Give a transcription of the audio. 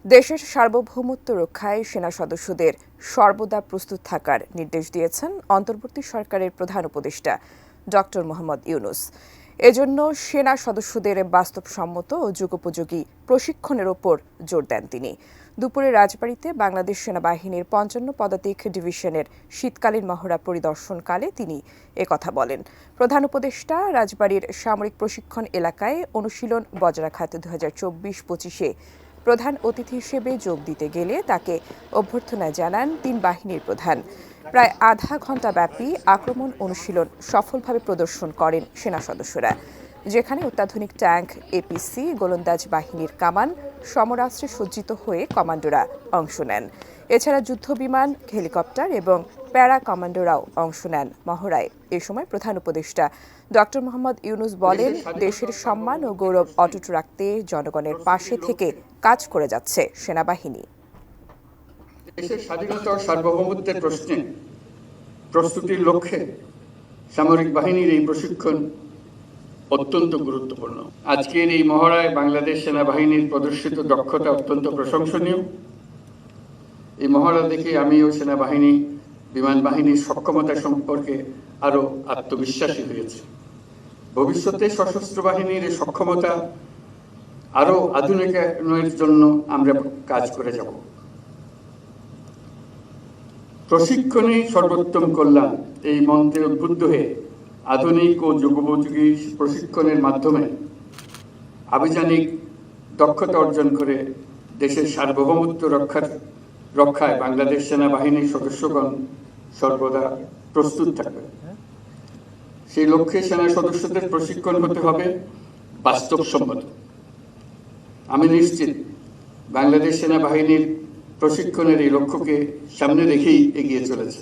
দেশের সার্বভৌমত্ব রক্ষায় সেনা সদস্যদের সর্বদা প্রস্তুত থাকার নির্দেশ দিয়েছেন অন্তর্বর্তী সরকারের প্রধান উপদেষ্টা ডক্টর মোহাম্মদ ইউনূস। এজন্য সেনা সদস্যদের বাস্তবসম্মত ও যুগোপযোগী প্রশিক্ষণের ওপর জোর দেন তিনি। দুপুরে রাজবাড়ীতে বাংলাদেশ সেনাবাহিনীর ৫৫ পদাতিক ডিভিশনের শীতকালীন মহড়া পরিদর্শনকালে তিনি একথা বলেন। প্রধান উপদেষ্টা রাজবাড়ীর সামরিক প্রশিক্ষণ এলাকায় অনুশীলন বজ্রাঘাত ২০২৪-২৫-এ প্রধান অতিথি হিসেবে যোগ দিতে গেলে তাকে অভ্যর্থনা জানান তিন বাহিনীর প্রধান। প্রায় আধা ঘণ্টা ব্যাপী আক্রমণ অনুশীলন সফলভাবে প্রদর্শন করেন সেনা সদস্যরা, যেখানে অত্যাধুনিক ট্যাঙ্ক, এপিসি, গোলন্দাজ বাহিনীর কামান, সমরাস্ত্রে সজ্জিত হয়ে কমান্ডোরা অংশ নেন। এছাড়া যুদ্ধবিমান, হেলিকপ্টার এবং প্যারা কমান্ডোরাও অংশ নেন মহড়ায়। এ সময় প্রধান উপদেষ্টা ডক্টর মোহাম্মদ ইউনূস বলেন, দেশের সম্মান ও গৌরব অটুট রাখতে জনগণের পাশে থেকে কাজ করে যাচ্ছে সেনাবাহিনী। দেশের স্বাধীনতা ও সার্বভৌমত্বের প্রশ্নে প্রস্তুতির লক্ষ্যে সামরিক বাহিনীর এই প্রশিক্ষণ অত্যন্ত গুরুত্বপূর্ণ। আজকের এই মহড়ায় বাংলাদেশ সেনাবাহিনীর প্রদর্শিত দক্ষতা অত্যন্ত প্রশংসনীয়। এই মহড়া দেখে আমিও সেনাবাহিনী, বিমান বাহিনীর সক্ষমতা সম্পর্কে আরো আত্মবিশ্বাসী হয়েছি। ভবিষ্যতে সশস্ত্র বাহিনীর এই সক্ষমতা আরো আধুনিকায়নের জন্য আমরা কাজ করে যাব। প্রশিক্ষণে সর্বোত্তম কল্যাণ এই মন্ত্রে উদ্বুদ্ধ হয়ে আধুনিক ও যুগোপযোগী প্রশিক্ষণের মাধ্যমে আভিযানিক দক্ষতা অর্জন করে দেশের সার্বভৌমত্ব রক্ষায় বাংলাদেশ সেনাবাহিনীর সদস্যগণ সর্বদা প্রস্তুত থাকবে। সেই লক্ষ্যে সেনা সদস্যদের প্রশিক্ষণ হতে হবে বাস্তবসম্মত। আমি নিশ্চিত বাংলাদেশ সেনাবাহিনীর প্রশিক্ষণের এই লক্ষ্যকে সামনে রেখেই এগিয়ে চলেছে।